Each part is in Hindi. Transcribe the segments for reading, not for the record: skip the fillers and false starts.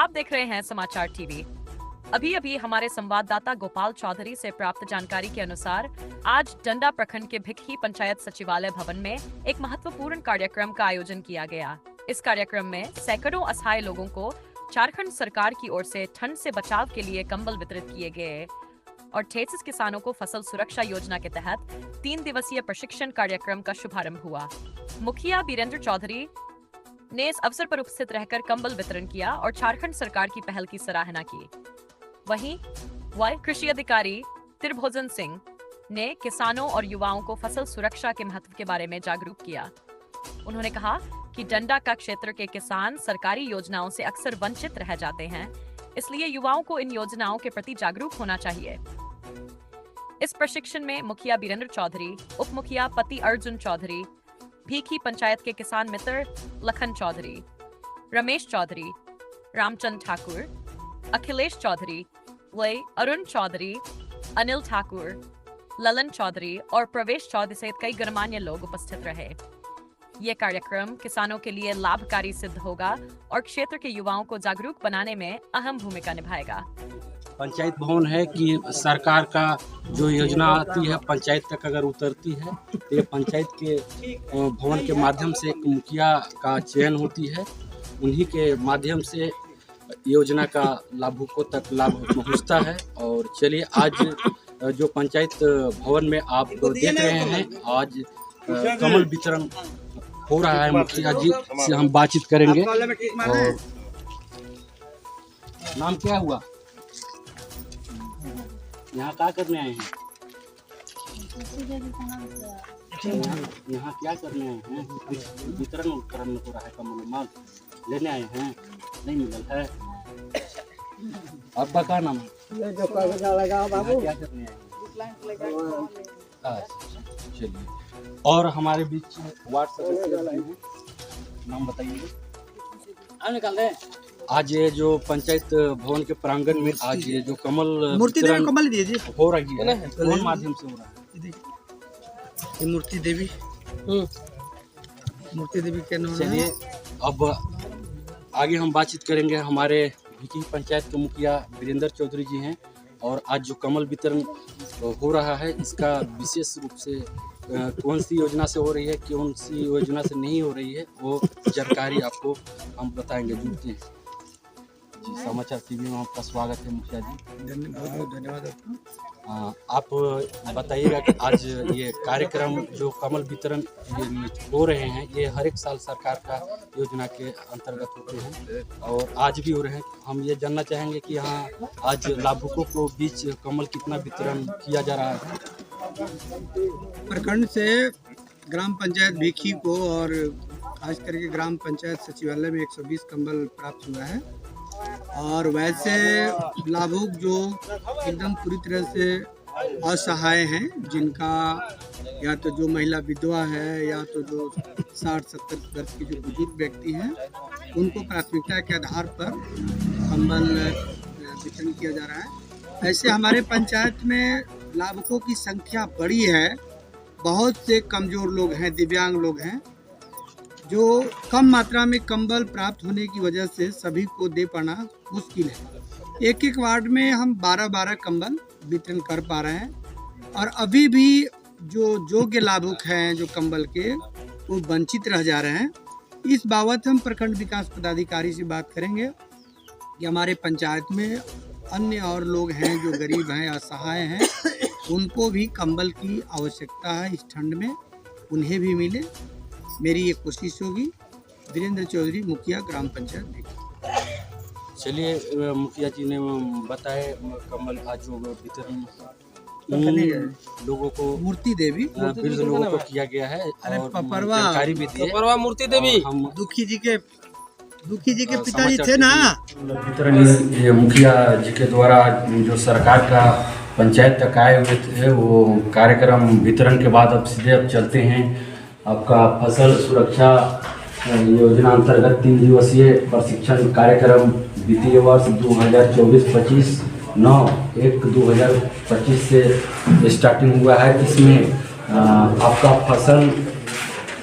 आप देख रहे हैं समाचार टीवी। अभी अभी हमारे संवाददाता गोपाल चौधरी से प्राप्त जानकारी के अनुसार आज डंडा प्रखंड के भिक्खी पंचायत सचिवालय भवन में एक महत्वपूर्ण कार्यक्रम का आयोजन किया गया। इस कार्यक्रम में सैकड़ों असहाय लोगों को झारखंड सरकार की ओर से ठंड से बचाव के लिए कंबल वितरित किए गए और 33 किसानों को फसल सुरक्षा योजना के तहत 3 दिवसीय प्रशिक्षण कार्यक्रम का शुभारंभ हुआ। मुखिया बीरेंद्र चौधरी ने इस अवसर पर उपस्थित रहकर कंबल वितरण किया और झारखंड सरकार की पहल की सराहना की। वहीं कृषि अधिकारी त्रिभोजन सिंह ने किसानों और युवाओं को फसल सुरक्षा के महत्व के बारे में जागरूक किया। उन्होंने कहा कि डंडा का क्षेत्र के किसान सरकारी योजनाओं से अक्सर वंचित रह जाते हैं, इसलिए युवाओं को इन योजनाओं के प्रति जागरूक होना चाहिए। इस प्रशिक्षण में मुखिया बीरेंद्र चौधरी, उप मुखिया पति अर्जुन चौधरी, भिक्खी पंचायत के किसान मित्र लखन चौधरी, रमेश चौधरी, रामचंद ठाकुर, अखिलेश चौधरी, अरुण चौधरी, अनिल ठाकुर, ललन चौधरी और प्रवेश चौधरी सहित कई गणमान्य लोग उपस्थित रहे। ये कार्यक्रम किसानों के लिए लाभकारी सिद्ध होगा और क्षेत्र के युवाओं को जागरूक बनाने में अहम भूमिका निभाएगा। पंचायत भवन है कि सरकार का जो योजना आती है पंचायत तक अगर उतरती है तो ये पंचायत के भवन के माध्यम से एक मुखिया का चयन होती है, उन्हीं के माध्यम से योजना का लाभुकों तक लाभ पहुंचता है। और चलिए आज जो पंचायत भवन में आप देख रहे हैं, आज कमल वितरण हो रहा है। मुखिया जी से हम बातचीत करेंगे। और नाम क्या हुआ? यहाँ क्या करने आए हैं? यहाँ क्या करने आए हैं? वितरण करने को रहा है, कमल माल लेने आए हैं, नहीं मिलल है। आपका क्या नाम है? बाबू क्या करने आए हैं? चलिए। और हमारे बीच वार्ड सदस्य हैं, नाम बताइए। आज ये जो पंचायत भवन के प्रांगण में आज ये जो कमल मूर्ति देवी कमल दीजिए हो रही है, कौन माध्यम से हो रहा है? ये मूर्ति देवी के नाम। चलिए अब आगे हम बातचीत करेंगे। हमारे भिक्खी पंचायत के मुखिया बीरेंद्र चौधरी जी हैं और आज जो कमल वितरण हो रहा है इसका विशेष रूप से कौन सी योजना से हो रही है, कौन सी योजना से नहीं हो रही है, वो जानकारी आपको हम बताएंगे। जुड़ते हैं जी, समाचार टीवी में आपका स्वागत है मुखिया जी। बहुत धन्यवाद। आप बताइएगा कि आज ये कार्यक्रम जो कमल वितरण हो रहे हैं ये हर एक साल सरकार का योजना के अंतर्गत होते हैं और आज भी हो रहे हैं। हम ये जानना चाहेंगे कि यहाँ आज लाभुकों को बीच कमल कितना वितरण किया जा रहा है? प्रखंड से ग्राम पंचायत भिक्खी को और खास करके ग्राम पंचायत सचिवालय में 120 कंबल प्राप्त हुआ है। और वैसे लाभुक जो एकदम पूरी तरह से असहाय हैं, जिनका या तो जो महिला विधवा है या तो जो 60-70 वर्ष के जो बुजुर्ग व्यक्ति हैं, उनको प्राथमिकता के आधार पर कंबल वितरण किया जा रहा है। ऐसे हमारे पंचायत में लाभुकों की संख्या बड़ी है। बहुत से कमज़ोर लोग हैं, दिव्यांग लोग हैं, जो कम मात्रा में कंबल प्राप्त होने की वजह से सभी को दे पाना मुश्किल है। एक एक वार्ड में हम 12-12 कंबल वितरण कर पा रहे हैं और अभी भी जो योग्य लाभुक हैं जो कंबल के, वो वंचित रह जा रहे हैं। इस बाबत हम प्रखंड विकास पदाधिकारी से बात करेंगे कि हमारे पंचायत में अन्य और लोग हैं जो गरीब हैं, असहाय हैं, उनको भी कंबल की आवश्यकता है। इस ठंड में उन्हें भी मिले, मेरी ये कोशिश होगी। बीरेंद्र चौधरी, मुखिया ग्राम पंचायत भिक्खी। चलिए, मुखिया जी ने बताया कमल आज जो वितरण लोगों को मूर्ति देवी वृद्ध लोगों को किया गया है और जानकारी भी दी है। पपरवा मूर्ति देवी हम दुखी जी के पिताजी थे ना। वितरण ये मुखिया जी के द्वारा जो सरकार का पंचायत तक आए हुए थे वो कार्यक्रम वितरण के बाद अब सीधे अब चलते हैं आपका फसल सुरक्षा योजना अंतर्गत 3 दिवसीय प्रशिक्षण कार्यक्रम वित्तीय वर्ष 2024-25 9/1/2025 से स्टार्टिंग हुआ है। इसमें आपका फसल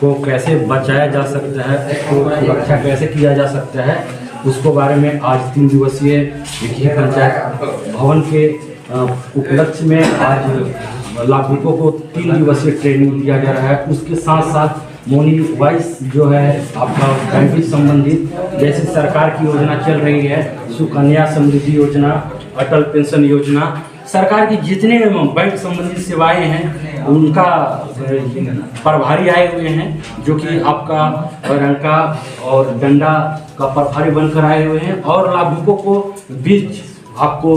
को कैसे बचाया जा सकता है, उसको सुरक्षा कैसे किया जा सकता है उसको बारे में आज 3 दिवसीय भिखी पंचायत भवन के उपलक्ष्य में आज लाभुकों को 3 दिवसीय ट्रेनिंग दिया जा रहा है। उसके साथ साथ मोनी वाइस जो है आपका बैंकिंग संबंधित जैसे सरकार की योजना चल रही है, सुकन्या समृद्धि योजना, अटल पेंशन योजना, सरकार की जितने बैंक संबंधित सेवाएं हैं उनका प्रभारी आए हुए हैं, जो कि आपका रंका और डंडा का प्रभारी बनकर आए हुए हैं और लाभुकों को बीच आपको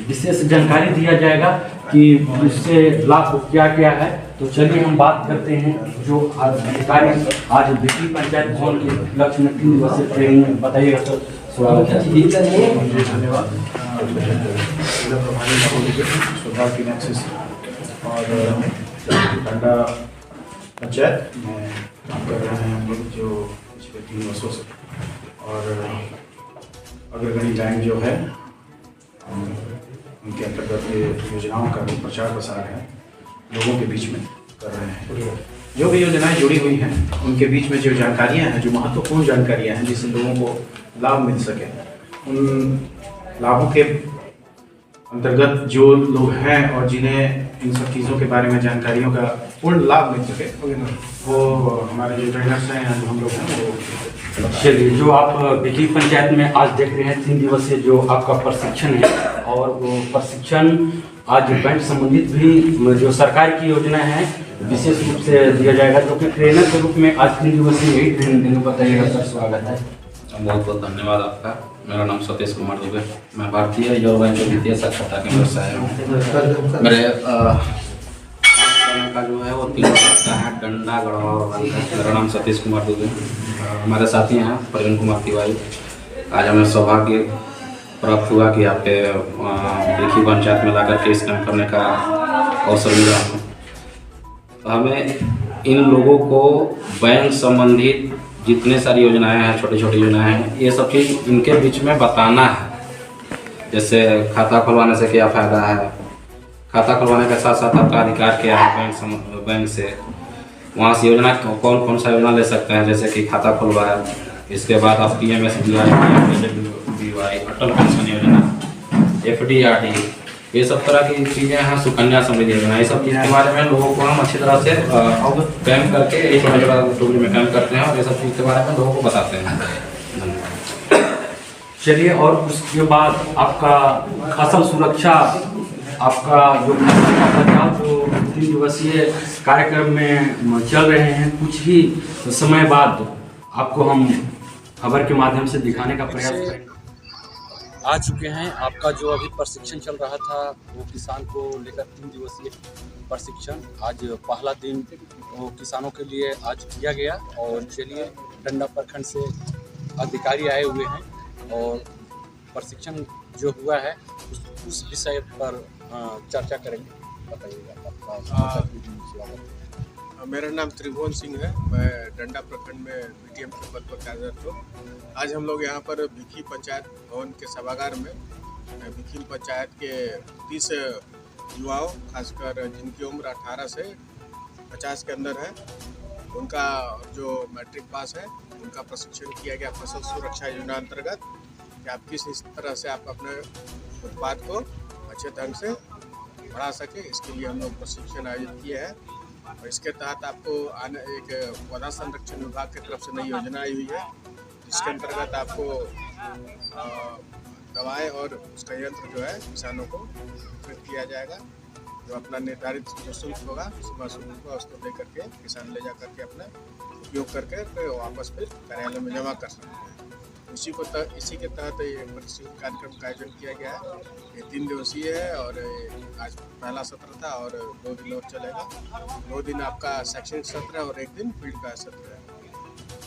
विशेष जानकारी दिया जाएगा कि उससे लाभ क्या क्या है। तो चलिए हम बात करते हैं जो अधिकारी आज भिखी पंचायत भवन के उपलक्ष्य में 3 दिवसीय ट्रेनिंग में बताइएगा सर। स्वागत है। धन्यवाद। सुधा फिनेंसिस और डंडा पंचायत में काम कर रहे हैं हम लोग जो पिछले 3 वर्षों से, और अग्रगणी बैंक जो है उनके अंतर्गत ये योजनाओं का भी प्रचार प्रसार है, लोगों के बीच में कर रहे हैं। जो भी योजनाएं जुड़ी हुई हैं उनके बीच में जो जानकारियां हैं, जो महत्वपूर्ण जानकारियां हैं जिससे लोगों को लाभ मिल सके, उन लाभों के अंतर्गत जो लोग हैं और जिन्हें इन सब चीज़ों के बारे में जानकारियों का पूर्ण लाभ मिल सके, वो हमारे जो ट्रेनर्स हैं, जो हम लोग हैं, वो चलिए जो आप भिखी पंचायत में आज देख रहे हैं 3 दिवसीय जो आपका प्रशिक्षण है, और वो प्रशिक्षण आज बैंक संबंधित भी जो सरकार की योजना है विशेष रूप से दिया जाएगा, जो कि ट्रेनर के रूप में आज 3 दिवसीय यही ट्रेनिंग देने बताइएगा सर। स्वागत है। बहुत बहुत धन्यवाद आपका। मेरा नाम सतीश कुमार दुबे, मैं भारतीय रिजर्व बैंक में वित्तीय साक्षरता के व्यवसाय हूँ। मेरे का जो है वो 3 वर्ष का है, डंडा गढ़वा और रंका। मेरा नाम सतीश कुमार दुबे। हमारे साथी हैं प्रवीण कुमार तिवारी। आज हमें सौभाग्य प्राप्त हुआ कि आपके भिखी पंचायत में लाकर के इस काम करने का अवसर मिला हमें। हमें इन लोगों को बैंक संबंधित जितने सारी योजनाएं हैं, छोटी छोटी योजनाएं हैं, ये सब चीज़ इनके बीच में बताना है। जैसे खाता खुलवाने से क्या फ़ायदा है, खाता खुलवाने के साथ साथ आपका अधिकार क्या है बैंक से, वहाँ से योजना कौन कौन सा योजना ले सकते हैं, जैसे कि खाता खुलवाया, इसके बाद आप PMSBY, अटल पेंशन योजना, FDRD, ये सब तरह की चीज़ें हैं, सुकन्या समृद्धि योजना, ये सब चीज़ के बारे में लोगों को हम अच्छी तरह से अवगत कैम्प करके एक टोकरी में कैम्प करते हैं और ये सब चीज़ के बारे में लोगों को बताते हैं। धन्यवाद। चलिए और उसके बाद आपका फसल सुरक्षा, आपका जो बचाव जो 3 दिवसीय कार्यक्रम में चल रहे हैं, कुछ ही समय बाद आपको हम खबर के माध्यम से दिखाने का प्रयास करेंगे। आ चुके हैं। आपका जो अभी प्रशिक्षण चल रहा था वो किसान को लेकर 3 दिवसीय प्रशिक्षण आज पहला दिन वो किसानों के लिए आज किया गया। और चलिए डंडा प्रखंड से अधिकारी आए हुए हैं और प्रशिक्षण जो हुआ है उस विषय पर चर्चा करेंगे। बताइएगा आपका। मेरा नाम त्रिभुवन सिंह है, मैं डंडा प्रखंड में BTM के पद पर कार्यरत हूँ। आज हम लोग यहाँ पर भिखी पंचायत भवन के सभागार में भिखी पंचायत के 30 युवाओं, खासकर जिनकी उम्र 18 से 50 के अंदर है, उनका जो मैट्रिक पास है उनका प्रशिक्षण किया गया फसल सुरक्षा योजना अंतर्गत कि आप किस तरह से आप अपने उत्पाद को अच्छे ढंग से बढ़ा सके। इसके लिए हम लोग प्रशिक्षण आयोजित किए हैं और इसके तहत आपको एक पौधा संरक्षण विभाग की तरफ से नई योजना आई हुई है, जिसके अंतर्गत आपको दवाएं और उसका यंत्र जो है किसानों को वितरित किया जाएगा। जो अपना निर्धारित जो शुल्क होगा, सीमा शुल्क होगा, उसको दे करके किसान ले जा करके अपना उपयोग करके फिर वापस फिर कार्यालय में जमा कर सकते हैं। इसी के तहत ये प्रशिक्षण कार्यक्रम का आयोजन किया गया है। ये 3 दिवसीय है और आज पहला सत्र था और 2 दिन और चलेगा। 2 दिन आपका शैक्षणिक सत्र है और 1 दिन फील्ड का सत्र है।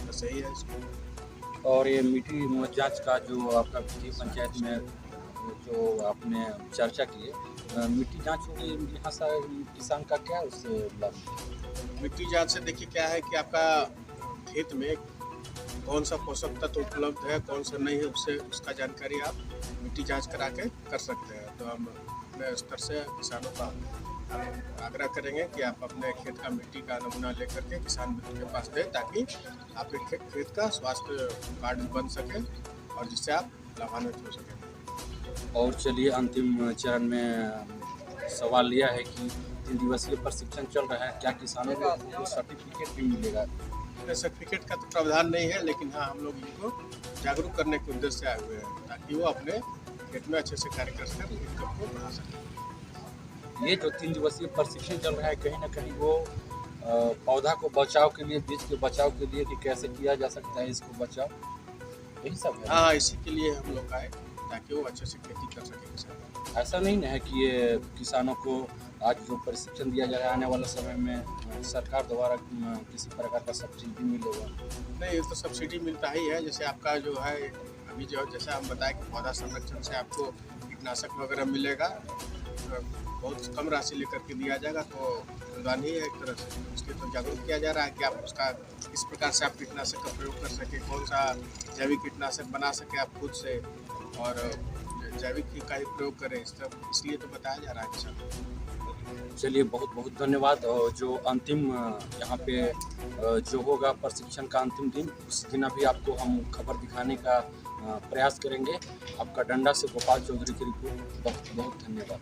बस यही है इसको। और ये मिट्टी जांच का जो आपका भिखी पंचायत में जो आपने चर्चा की, मिट्टी जांच होगी यहाँ से किसान का क्या उससे लाभ? मिट्टी जांच से देखिए क्या है कि आपका खेत में कौन सा पोषक तत्व उपलब्ध है, कौन सा नहीं है, उससे उसका जानकारी आप मिट्टी जांच करा के कर सकते हैं। तो हम अपने स्तर से किसानों का आग्रह करेंगे कि आप अपने खेत का मिट्टी का नमूना लेकर के किसान मित्र के पास दें, ताकि आपके खेत का स्वास्थ्य कार्ड बन सके और जिससे आप लाभान्वित हो सकें। और चलिए अंतिम चरण में सवाल लिया है कि 3 दिवसीय प्रशिक्षण चल रहा है, क्या किसानों को सर्टिफिकेट भी मिलेगा? सर्टिफिकेट का तो प्रावधान नहीं है, लेकिन हाँ, हम लोग इनको जागरूक करने के उद्देश्य से आए हुए हैं ताकि वो अपने खेत में अच्छे से कार्य कर सकें, इनकम को बढ़ा सकें। ये जो 3 दिवसीय प्रशिक्षण चल रहा है, कहीं ना कहीं वो पौधा को बचाव के लिए, बीज के बचाव के लिए कि कैसे किया जा सकता है इसको बचाव, यही सब है। हाँ, इसी के लिए हम लोग आए ताकि वो अच्छे से खेती कर सकें किसान। ऐसा नहीं ना है कि ये किसानों को आज जो प्रशिक्षण दिया जा रहा है, आने वाले समय में सरकार द्वारा किसी प्रकार का सब्सिडी मिलेगा? नहीं, ये तो सब्सिडी मिलता ही है। जैसे आपका जो है अभी जो जैसा हम बताएं कि पौधा संरक्षण से आपको कीटनाशक वगैरह मिलेगा, बहुत कम राशि लेकर के दिया जाएगा, तो अनुदान ही है एक तरह से। उसके तो जागरूक किया जा रहा है कि आप उसका किस प्रकार से आप कीटनाशक का प्रयोग कर सकें, कौन सा जैविक कीटनाशक बना सके आप खुद से, और जैविक का ही प्रयोग करें, इसलिए तो बताया जा रहा है किसान। चलिए बहुत बहुत धन्यवाद। और जो अंतिम यहाँ पे जो होगा प्रशिक्षण का अंतिम दिन, उस दिन अभी आपको हम खबर दिखाने का प्रयास करेंगे। आपका डंडा से गोपाल चौधरी की रिपोर्ट। बहुत बहुत धन्यवाद।